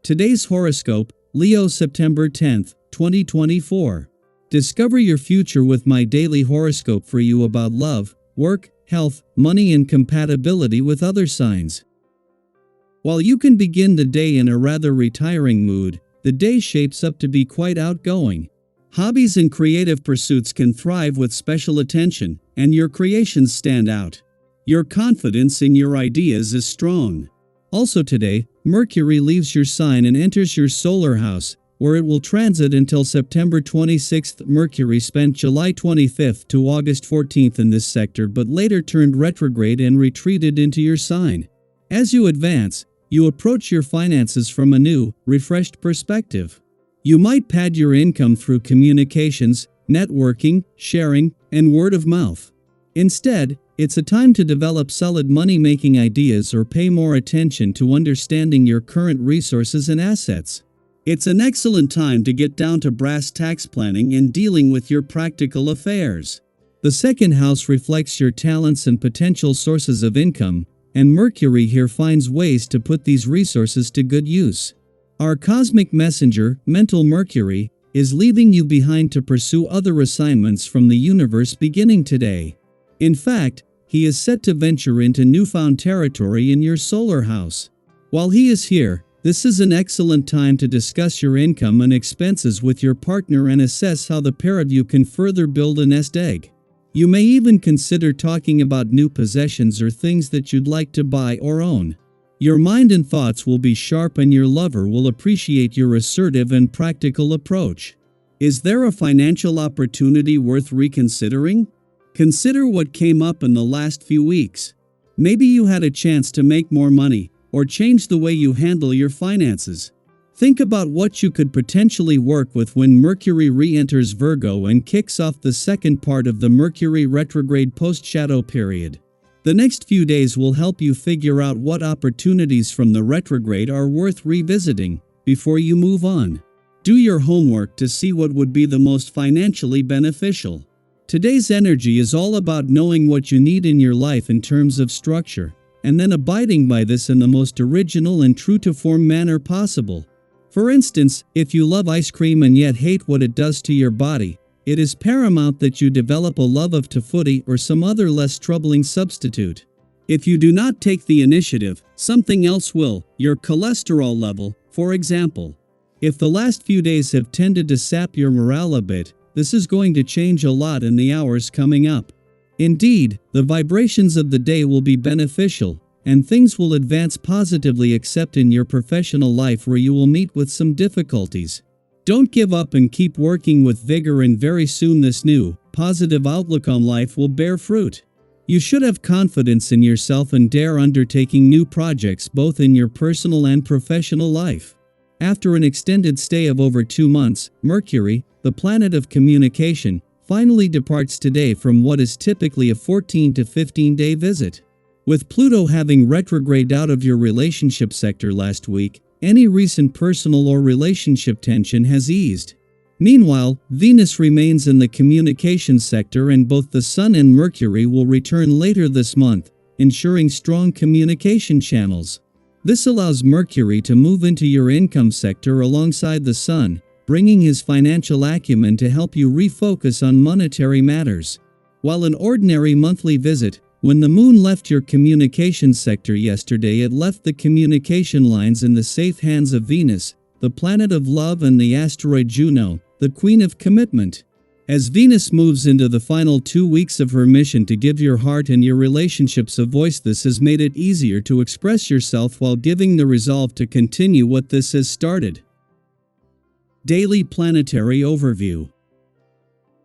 Today's horoscope, Leo September 10th, 2024. Discover your future with my daily horoscope for you about love, work, health, money and compatibility with other signs. While you can begin the day in a rather retiring mood, the day shapes up to be quite outgoing. Hobbies and creative pursuits can thrive with special attention, and your creations stand out. Your confidence in your ideas is strong. Also today, Mercury leaves your sign and enters your solar house, where it will transit until September 26th. Mercury spent July 25th to August 14th in this sector but later turned retrograde and retreated into your sign. As you advance, you approach your finances from a new, refreshed perspective. You might pad your income through communications, networking, sharing, and word of mouth. Instead, it's a time to develop solid money-making ideas or pay more attention to understanding your current resources and assets. It's an excellent time to get down to brass tacks planning and dealing with your practical affairs. The second house reflects your talents and potential sources of income, and Mercury here finds ways to put these resources to good use. Our cosmic messenger, mental Mercury, is leaving you behind to pursue other assignments from the universe beginning today. In fact, he is set to venture into newfound territory in your solar house. While he is here, this is an excellent time to discuss your income and expenses with your partner and assess how the pair of you can further build a nest egg. You may even consider talking about new possessions or things that you'd like to buy or own. Your mind and thoughts will be sharp and your lover will appreciate your assertive and practical approach. Is there a financial opportunity worth reconsidering? Consider what came up in the last few weeks. Maybe you had a chance to make more money, or change the way you handle your finances. Think about what you could potentially work with when Mercury re-enters Virgo and kicks off the second part of the Mercury retrograde post-shadow period. The next few days will help you figure out what opportunities from the retrograde are worth revisiting before you move on. Do your homework to see what would be the most financially beneficial. Today's energy is all about knowing what you need in your life in terms of structure, and then abiding by this in the most original and true-to-form manner possible. For instance, if you love ice cream and yet hate what it does to your body, it is paramount that you develop a love of tafuti or some other less troubling substitute. If you do not take the initiative, something else will, your cholesterol level, for example. If the last few days have tended to sap your morale a bit, this is going to change a lot in the hours coming up. Indeed, the vibrations of the day will be beneficial, and things will advance positively except in your professional life where you will meet with some difficulties. Don't give up and keep working with vigor, and very soon this new, positive outlook on life will bear fruit. You should have confidence in yourself and dare undertaking new projects both in your personal and professional life. After an extended stay of over 2 months, Mercury, the planet of communication, finally departs today from what is typically a 14 to 15-day visit. With Pluto having retrograded out of your relationship sector last week, any recent personal or relationship tension has eased. Meanwhile, Venus remains in the communication sector and both the Sun and Mercury will return later this month, ensuring strong communication channels. This allows Mercury to move into your income sector alongside the Sun, bringing his financial acumen to help you refocus on monetary matters. While an ordinary monthly visit, when the Moon left your communication sector yesterday, it left the communication lines in the safe hands of Venus, the planet of love, and the asteroid Juno, the queen of commitment. As Venus moves into the final 2 weeks of her mission to give your heart and your relationships a voice, this has made it easier to express yourself while giving the resolve to continue what this has started. Daily Planetary Overview.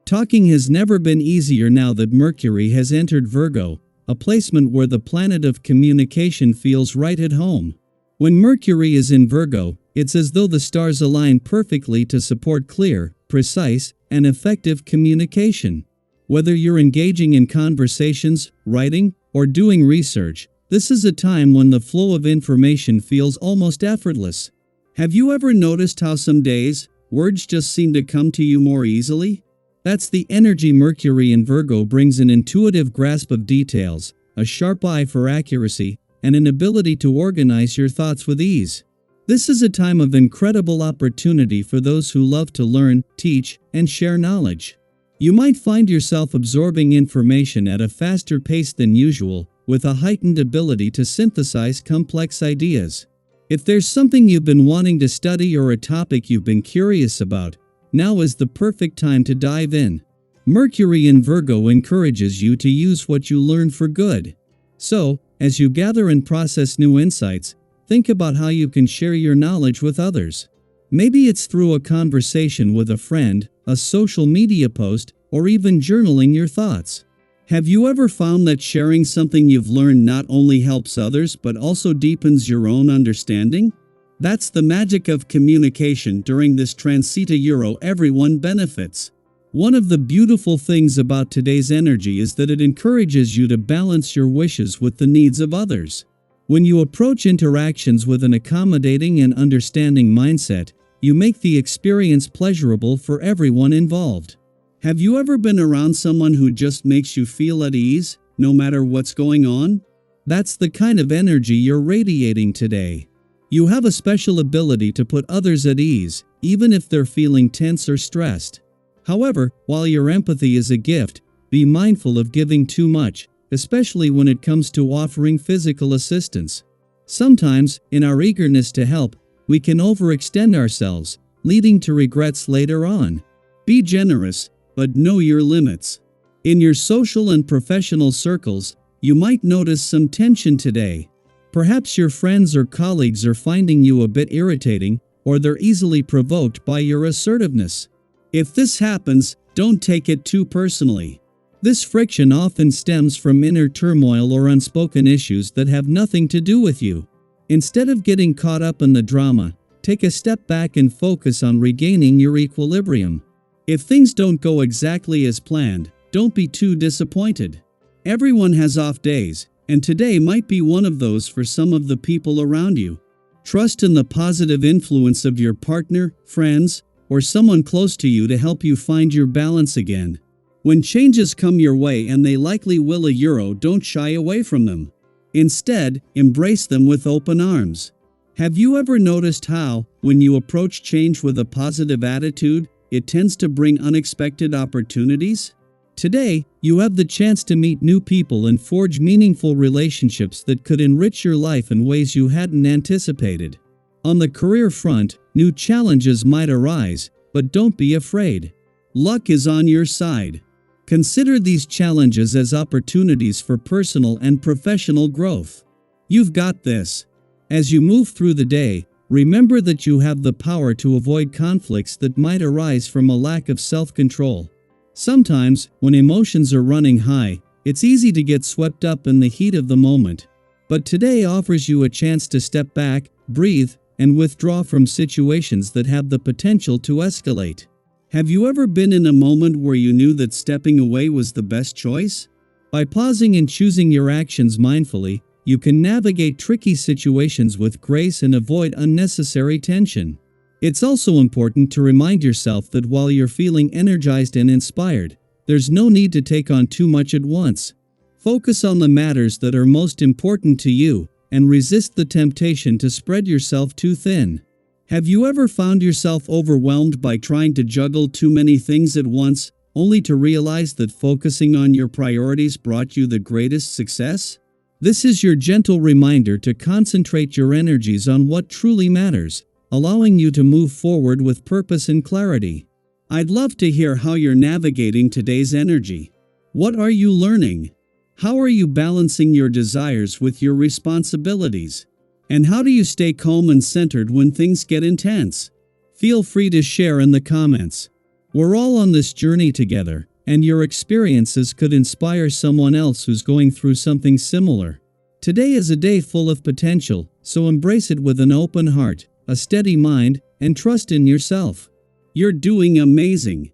Talking has never been easier now that Mercury has entered Virgo, a placement where the planet of communication feels right at home. When Mercury is in Virgo, it's as though the stars align perfectly to support clear, precise, and effective communication. Whether you're engaging in conversations, writing, or doing research, this is a time when the flow of information feels almost effortless. Have you ever noticed how some days, words just seem to come to you more easily? That's the energy Mercury in Virgo brings: an intuitive grasp of details, a sharp eye for accuracy, and an ability to organize your thoughts with ease. This is a time of incredible opportunity for those who love to learn, teach, and share knowledge. You might find yourself absorbing information at a faster pace than usual, with a heightened ability to synthesize complex ideas. If there's something you've been wanting to study or a topic you've been curious about, now is the perfect time to dive in. Mercury in Virgo encourages you to use what you learn for good. So, as you gather and process new insights, think about how you can share your knowledge with others. Maybe it's through a conversation with a friend, a social media post, or even journaling your thoughts. Have you ever found that sharing something you've learned not only helps others but also deepens your own understanding? That's the magic of communication during this Transita Euro. Everyone benefits. One of the beautiful things about today's energy is that it encourages you to balance your wishes with the needs of others. When you approach interactions with an accommodating and understanding mindset, you make the experience pleasurable for everyone involved. Have you ever been around someone who just makes you feel at ease, no matter what's going on? That's the kind of energy you're radiating today. You have a special ability to put others at ease, even if they're feeling tense or stressed. However, while your empathy is a gift, be mindful of giving too much, especially when it comes to offering physical assistance. Sometimes, in our eagerness to help, we can overextend ourselves, leading to regrets later on. Be generous, but know your limits. In your social and professional circles, you might notice some tension today. Perhaps your friends or colleagues are finding you a bit irritating, or they're easily provoked by your assertiveness. If this happens, don't take it too personally. This friction often stems from inner turmoil or unspoken issues that have nothing to do with you. Instead of getting caught up in the drama, take a step back and focus on regaining your equilibrium. If things don't go exactly as planned, don't be too disappointed. Everyone has off days, and today might be one of those for some of the people around you. Trust in the positive influence of your partner, friends, or someone close to you to help you find your balance again. When changes come your way, and they likely will, don't shy away from them. Instead, embrace them with open arms. Have you ever noticed how, when you approach change with a positive attitude, it tends to bring unexpected opportunities? Today, you have the chance to meet new people and forge meaningful relationships that could enrich your life in ways you hadn't anticipated. On the career front, new challenges might arise, but don't be afraid. Luck is on your side. Consider these challenges as opportunities for personal and professional growth. You've got this. As you move through the day, remember that you have the power to avoid conflicts that might arise from a lack of self-control. Sometimes, when emotions are running high, it's easy to get swept up in the heat of the moment. But today offers you a chance to step back, breathe, and withdraw from situations that have the potential to escalate. Have you ever been in a moment where you knew that stepping away was the best choice? By pausing and choosing your actions mindfully, you can navigate tricky situations with grace and avoid unnecessary tension. It's also important to remind yourself that while you're feeling energized and inspired, there's no need to take on too much at once. Focus on the matters that are most important to you, and resist the temptation to spread yourself too thin. Have you ever found yourself overwhelmed by trying to juggle too many things at once, only to realize that focusing on your priorities brought you the greatest success? This is your gentle reminder to concentrate your energies on what truly matters, allowing you to move forward with purpose and clarity. I'd love to hear how you're navigating today's energy. What are you learning? How are you balancing your desires with your responsibilities? And how do you stay calm and centered when things get intense? Feel free to share in the comments. We're all on this journey together, and your experiences could inspire someone else who's going through something similar. Today is a day full of potential, so embrace it with an open heart, a steady mind, and trust in yourself. You're doing amazing.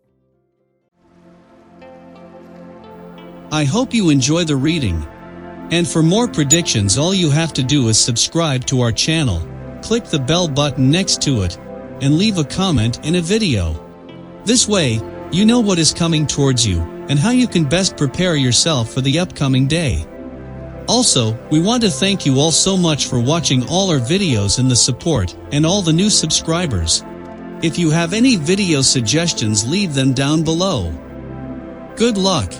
I hope you enjoy the reading. And for more predictions, all you have to do is subscribe to our channel, click the bell button next to it, and leave a comment in a video. This way, you know what is coming towards you, and how you can best prepare yourself for the upcoming day. Also, we want to thank you all so much for watching all our videos and the support, and all the new subscribers. If you have any video suggestions, leave them down below. Good luck!